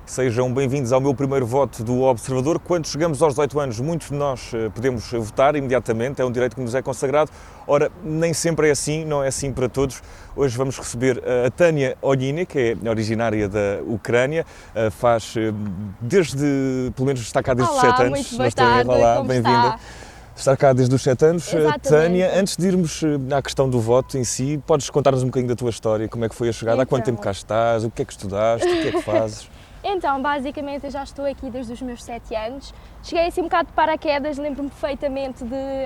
Sejam bem-vindos ao meu primeiro voto do Observador. Quando chegamos aos 18 anos, muitos de nós podemos votar imediatamente, é um direito que nos é consagrado. Ora, nem sempre é assim, não é assim para todos. Hoje vamos receber a Tânia Olhina, que é originária da Ucrânia, faz pelo menos está cá desde os 7 anos. Muito boa tarde, olá, bem-vinda. Está cá desde os 7 anos. Exatamente. Tânia, antes de irmos à questão do voto em si, podes contar-nos um bocadinho da tua história, como é que foi a chegada, há quanto tempo cá estás, o que é que estudaste, o que é que fazes? Então, basicamente, eu já estou aqui desde os meus 7 anos. Cheguei assim um bocado de paraquedas, lembro-me perfeitamente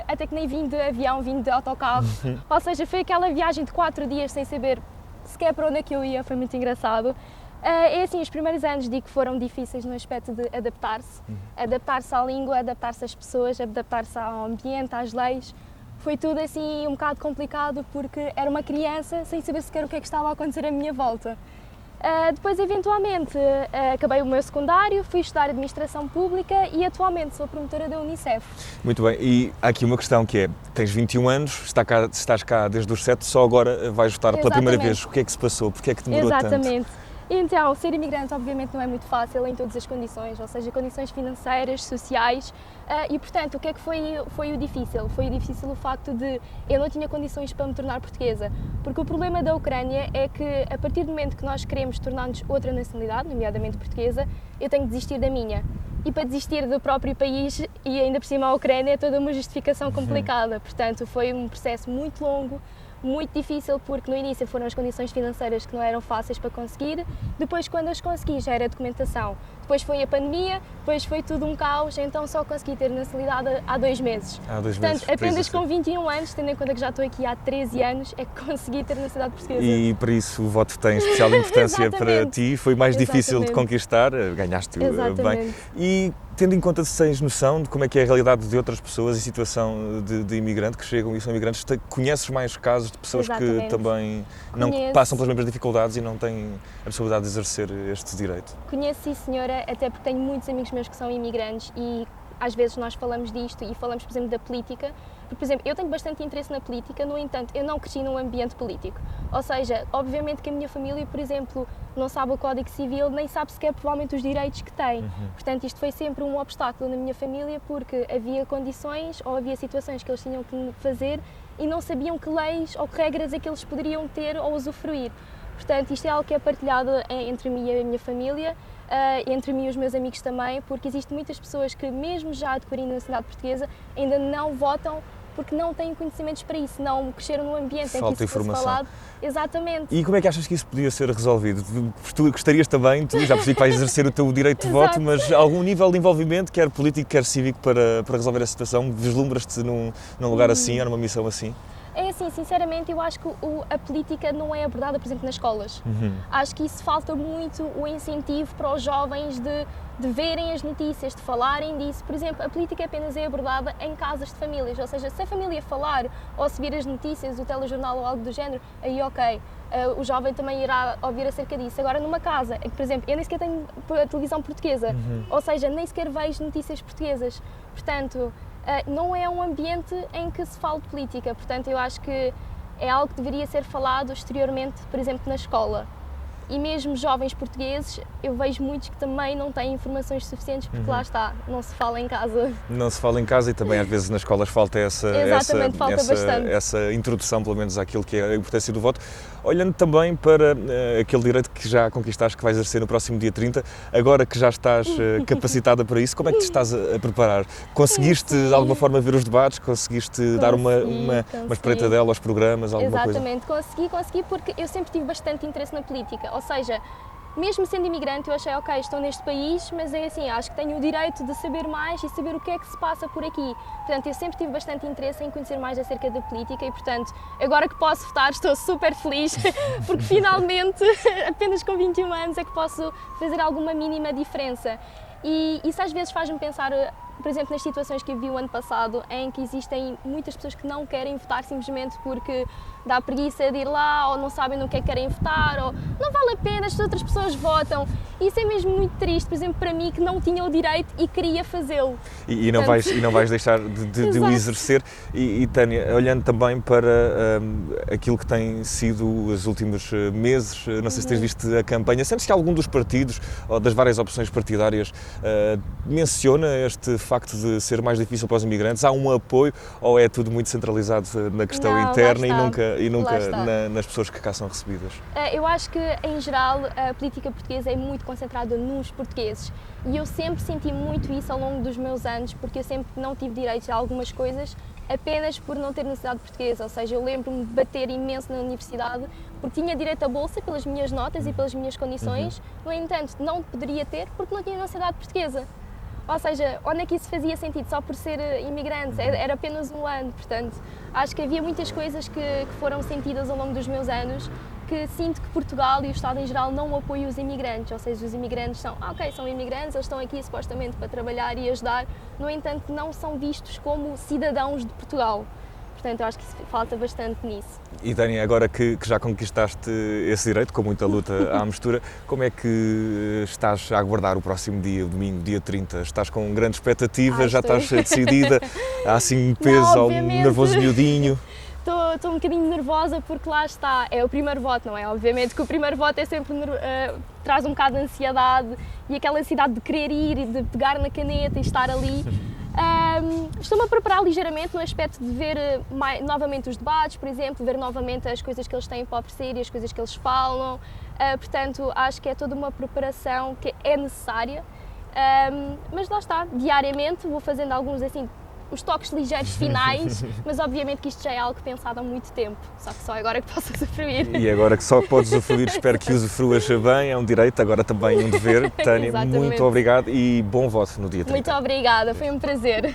até que nem vim de avião, vim de autocarro. Ou seja, foi aquela viagem de 4 dias sem saber sequer para onde é que eu ia, foi muito engraçado. É assim, os primeiros anos digo que foram difíceis no aspecto de adaptar-se. Adaptar-se à língua, adaptar-se às pessoas, adaptar-se ao ambiente, às leis. Foi tudo assim um bocado complicado porque era uma criança sem saber sequer o que é que estava a acontecer à minha volta. Depois, eventualmente, acabei o meu secundário, fui estudar Administração Pública e atualmente sou promotora da Unicef. Muito bem, e há aqui uma questão que é, tens 21 anos, estás cá desde os 7, só agora vais votar pela primeira vez. O que é que se passou? Porquê é que demorou tanto? Exatamente. Então, ser imigrante obviamente não é muito fácil em todas as condições, ou seja, condições financeiras, sociais, e portanto, o que é que foi o difícil? Foi o difícil o facto de eu não tinha condições para me tornar portuguesa, porque o problema da Ucrânia é que a partir do momento que nós queremos tornar-nos outra nacionalidade, nomeadamente portuguesa, eu tenho que desistir da minha. E para desistir do próprio país, e ainda por cima a Ucrânia, é toda uma justificação complicada, portanto foi um processo muito longo, muito difícil, porque no início foram as condições financeiras que não eram fáceis para conseguir, depois quando as consegui já era documentação, depois foi a pandemia, depois foi tudo um caos, então só consegui ter nacionalidade há 2 meses. Há 2 Portanto, meses. apenas com 21 anos, tendo em conta que já estou aqui há 13 anos, é que consegui ter nacionalidade portuguesa. E para isso o voto tem especial importância para ti, foi mais difícil de conquistar, ganhaste bem. E tendo em conta se tens noção de como é que é a realidade de outras pessoas em situação de imigrante que chegam e são imigrantes, conheces mais casos de pessoas que também não passam pelas mesmas dificuldades e não têm a possibilidade de exercer este direito? Conheço, sim senhora, até porque tenho muitos amigos meus que são imigrantes e às vezes nós falamos disto e falamos, por exemplo, da política. Porque, por exemplo, eu tenho bastante interesse na política, no entanto, eu não cresci num ambiente político. Ou seja, obviamente que a minha família, por exemplo, não sabe o Código Civil, nem sabe sequer provavelmente os direitos que tem. Portanto, isto foi sempre um obstáculo na minha família porque havia condições ou havia situações que eles tinham que fazer e não sabiam que leis ou que regras é que eles poderiam ter ou usufruir. Portanto, isto é algo que é partilhado entre mim e a minha família, entre mim e os meus amigos também, porque existem muitas pessoas que, mesmo já adquirindo a nacionalidade portuguesa, ainda não votam porque não têm conhecimentos para isso, não cresceram num ambiente em que isso fosse falado. Exatamente. E como é que achas que isso podia ser resolvido? Tu gostarias também, tu já percebi que vais exercer o teu direito de voto, mas algum nível de envolvimento, quer político, quer cívico, para resolver a situação? Vislumbras-te num lugar assim, ou numa missão assim? É assim, sinceramente, eu acho que a política não é abordada, por exemplo, nas escolas. Acho que isso falta muito o incentivo para os jovens de verem as notícias, de falarem disso. Por exemplo, a política apenas é abordada em casas de famílias, ou seja, se a família falar ou se vir as notícias, o telejornal ou algo do género, aí ok, o jovem também irá ouvir acerca disso. Agora, numa casa, por exemplo, eu nem sequer tenho a televisão portuguesa, ou seja, nem sequer vejo notícias portuguesas. Portanto, não é um ambiente em que se fala de política, portanto eu acho que é algo que deveria ser falado exteriormente, por exemplo, na escola. E mesmo jovens portugueses, eu vejo muitos que também não têm informações suficientes porque lá está, não se fala em casa. Não se fala em casa e também às vezes nas escolas falta essa introdução, pelo menos, àquilo que é a importância do voto. Olhando também para aquele direito que já conquistaste, que vais exercer no próximo dia 30, agora que já estás capacitada para isso, como é que te estás a preparar? Conseguiste de alguma forma ver os debates? Conseguiste dar uma espreitadela aos programas, alguma coisa? Exatamente, consegui porque eu sempre tive bastante interesse na política, ou seja, mesmo sendo imigrante eu achei, ok, estou neste país, mas é assim, acho que tenho o direito de saber mais e saber o que é que se passa por aqui. Portanto, eu sempre tive bastante interesse em conhecer mais acerca da política e, portanto, agora que posso votar estou super feliz, porque finalmente, apenas com 21 anos, é que posso fazer alguma mínima diferença. E isso às vezes faz-me pensar, por exemplo, nas situações que eu vi o ano passado, em que existem muitas pessoas que não querem votar simplesmente porque dá preguiça de ir lá, ou não sabem no que é que querem votar, ou não vale a pena, as outras pessoas votam. E isso é mesmo muito triste, por exemplo, para mim, que não tinha o direito e queria fazê-lo. E não vais deixar de o exercer. E Tânia, olhando também para aquilo que tem sido os últimos meses, não sei se tens visto a campanha, sentes que algum dos partidos, ou das várias opções partidárias, menciona este facto de ser mais difícil para os imigrantes? Há um apoio ou é tudo muito centralizado na questão interna e nunca nas pessoas que cá são recebidas? Eu acho que, em geral, a política portuguesa é muito concentrada nos portugueses e eu sempre senti muito isso ao longo dos meus anos, porque eu sempre não tive direito a algumas coisas apenas por não ter necessidade portuguesa, ou seja, eu lembro-me de bater imenso na universidade porque tinha direito à bolsa pelas minhas notas e pelas minhas condições, no entanto, não poderia ter porque não tinha nacionalidade portuguesa. Ou seja, onde é que isso fazia sentido? Só por ser imigrante, era apenas um ano, portanto, acho que havia muitas coisas que foram sentidas ao longo dos meus anos, que sinto que Portugal e o Estado em geral não apoiam os imigrantes, ou seja, os imigrantes são imigrantes, eles estão aqui supostamente para trabalhar e ajudar, no entanto não são vistos como cidadãos de Portugal. Portanto, eu acho que falta bastante nisso. E Tânia, agora que já conquistaste esse direito, com muita luta à mistura, como é que estás a aguardar o próximo dia, o domingo, dia 30? Estás com grande expectativa, já estás decidida? Há assim um peso ao nervoso miudinho? Estou um bocadinho nervosa porque lá está, é o primeiro voto, não é? Obviamente que o primeiro voto é sempre, traz um bocado de ansiedade e aquela ansiedade de querer ir e de pegar na caneta e estar ali. Estou-me a preparar ligeiramente no aspecto de ver novamente os debates, por exemplo, ver novamente as coisas que eles têm para oferecer e as coisas que eles falam. Portanto, acho que é toda uma preparação que é necessária. Mas lá está, diariamente vou fazendo alguns assim, os toques ligeiros finais, mas obviamente que isto já é algo pensado há muito tempo, só que só agora que posso usufruir. E agora que só podes usufruir, espero que usufruas bem, é um direito, agora também um dever. Tânia, muito obrigado e bom voto no dia 30. Muito obrigada, foi um prazer.